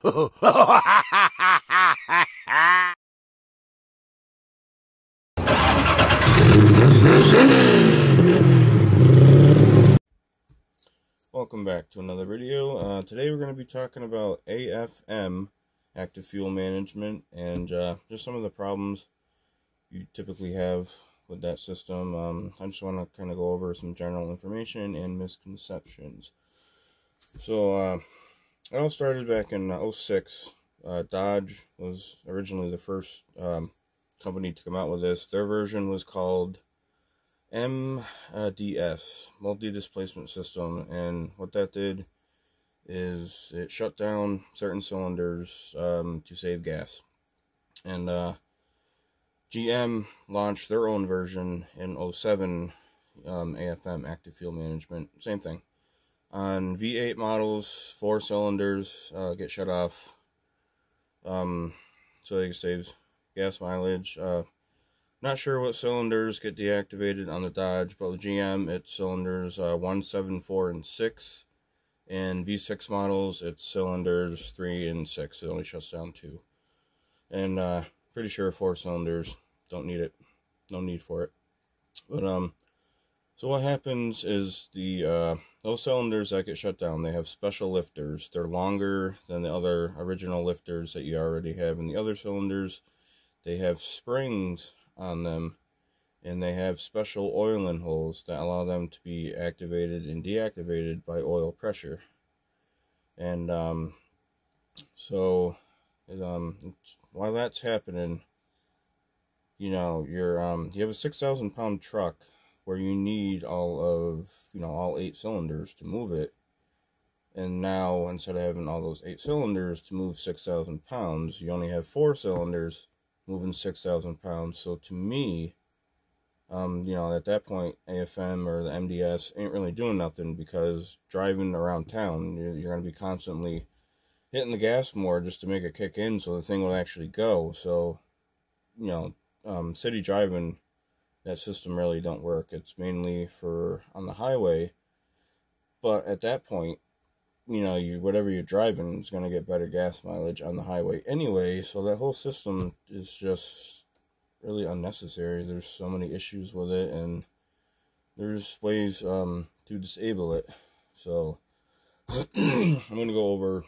Welcome back to another video. Today we're going to be talking about AFM, Active Fuel Management, and just some of the problems you typically have with that system. I just want to kind of go over some general information and misconceptions. So it all started back in 06. Dodge was originally the first company to come out with this. Their version was called MDS, multi-displacement system, and what that did is it shut down certain cylinders to save gas. And GM launched their own version in 07, AFM, Active Fuel Management, same thing. On V8 models, 4 cylinders get shut off, so they can save gas mileage. Not sure what cylinders get deactivated on the Dodge, but with GM, it's cylinders 1, 7, 4, and 6. And V6 models, it's cylinders 3 and 6. It only shuts down 2. And pretty sure 4 cylinders, don't need it. No need for it. But so what happens is those cylinders that get shut down, they have special lifters. They're longer than the other original lifters that you already have in the other cylinders. They have springs on them, and they have special oiling holes that allow them to be activated and deactivated by oil pressure. And while that's happening, you have a 6,000 pound truck where you need all 8 cylinders to move it. And now, instead of having all those 8 cylinders to move 6,000 pounds, you only have 4 cylinders moving 6,000 pounds. So to me, at that point, AFM or the MDS ain't really doing nothing, because driving around town, you're going to be constantly hitting the gas more just to make it kick in so the thing will actually go. So, city driving, that system really don't work. It's mainly for on the highway. But at that point, whatever you're driving is going to get better gas mileage on the highway anyway. So that whole system is just really unnecessary. There's so many issues with it, and there's ways to disable it. So I'm going to go over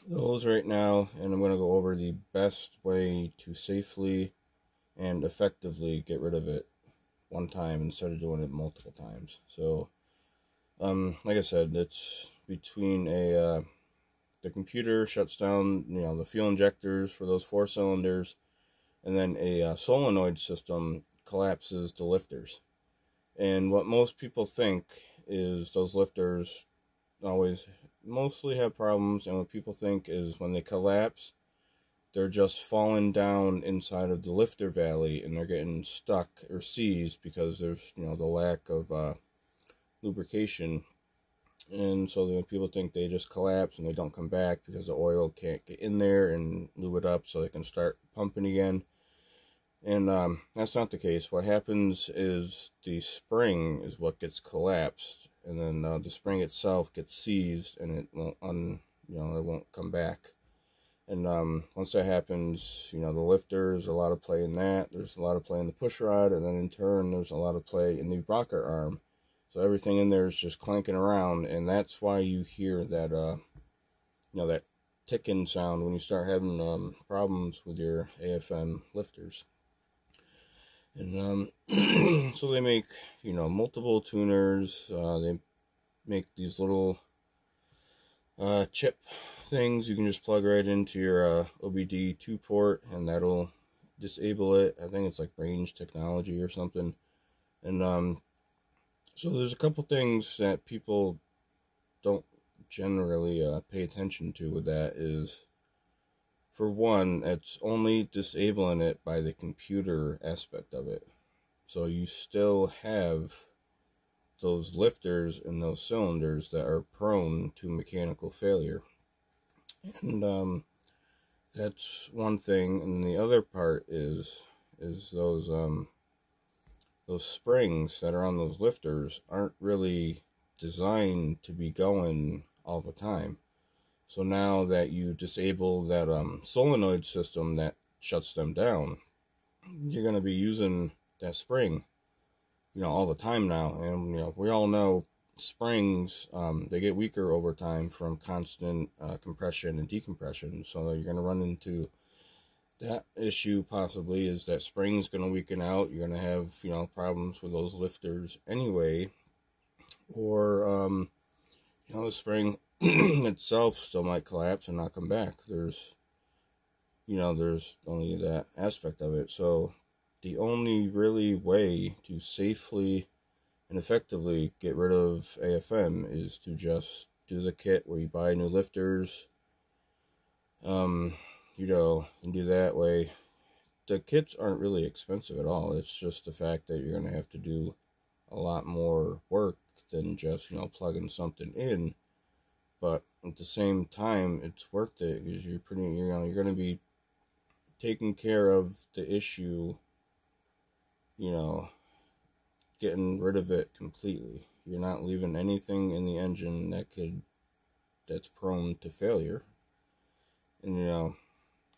those right now, and I'm going to go over the best way to safely and effectively get rid of it one time instead of doing it multiple times. So like I said, it's between the computer shuts down the fuel injectors for those 4 cylinders, and then a solenoid system collapses the lifters. And what most people think is those lifters mostly have problems, and what people think is when they collapse, they're just falling down inside of the lifter valley, and they're getting stuck or seized because there's the lack of lubrication. And so then people think they just collapse and they don't come back because the oil can't get in there and lube it up so they can start pumping again. And that's not the case. What happens is the spring is what gets collapsed, and then the spring itself gets seized, and it won't it won't come back. And once that happens, the lifters, a lot of play in that. There's a lot of play in the push rod, and then in turn there's a lot of play in the rocker arm. So everything in there is just clanking around, and that's why you hear that that ticking sound when you start having problems with your AFM lifters. And so they make multiple tuners. They make these little chip things you can just plug right into your OBD2 port, and that'll disable it. I think it's like Range Technology or something. And so there's a couple things that people don't generally pay attention to with that. Is, for one, it's only disabling it by the computer aspect of it. So you still have those lifters and those cylinders that are prone to mechanical failure. And that's one thing. And the other part is those springs that are on those lifters aren't really designed to be going all the time. So now that you disable that solenoid system that shuts them down, you're going to be using that spring, all the time now. And, we all know springs, they get weaker over time from constant compression and decompression. So you're going to run into that issue possibly, is that spring's going to weaken out. You're going to have, problems with those lifters anyway. Or, the spring itself still might collapse and not come back. There's only that aspect of it. So the only really way to safely and effectively get rid of AFM is to just do the kit where you buy new lifters, and do that way. The kits aren't really expensive at all. It's just the fact that you're going to have to do a lot more work than just, plugging something in. But at the same time, it's worth it, because you're going to be taking care of the issue, getting rid of it completely. You're not leaving anything in the engine that's prone to failure. And,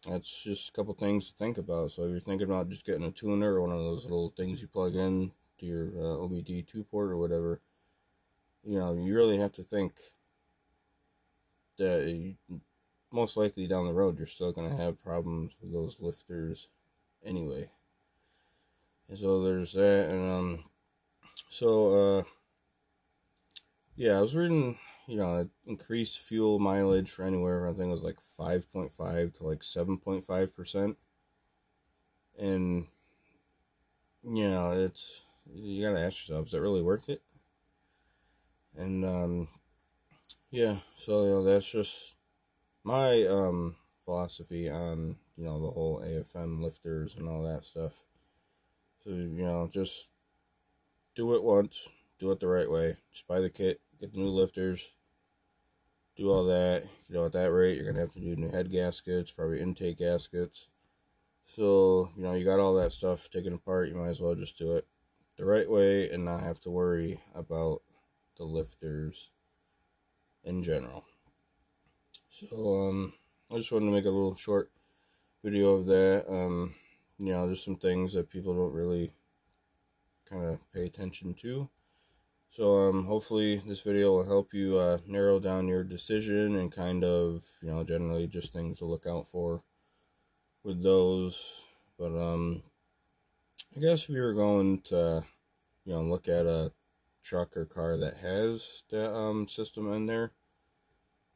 that's just a couple things to think about. So if you're thinking about just getting a tuner or one of those little things you plug in to your OBD2 port or whatever, you really have to think that most likely down the road you're still going to have problems with those lifters anyway. And so there's that. And I was reading, increased fuel mileage for anywhere, I think it was like 5.5 to like 7.5%. And, you gotta ask yourself, is it really worth it? And, so, that's just my, philosophy on, the whole AFM lifters and all that stuff. So, just do it once, do it the right way. Just buy the kit, get the new lifters, do all that. At that rate, you're going to have to do new head gaskets, probably intake gaskets. So, you got all that stuff taken apart. You might as well just do it the right way and not have to worry about the lifters in general. So, I just wanted to make a little short video of that. There's some things that people don't really kind of pay attention to. So hopefully this video will help you narrow down your decision and kind of, generally just things to look out for with those. But I guess if you're going to, look at a truck or car that has that system in there,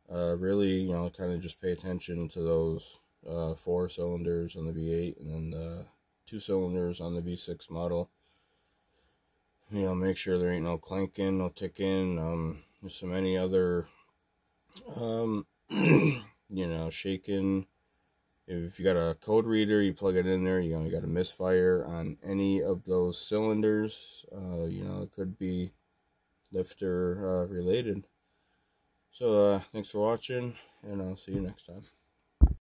really, kind of just pay attention to those 4 cylinders on the V8 and then 2 cylinders on the V6 model. Make sure there ain't no clanking, no ticking. There's so many other, shaking. If you got a code reader, you plug it in there, you got a misfire on any of those cylinders. It could be lifter related. So, thanks for watching, and I'll see you next time.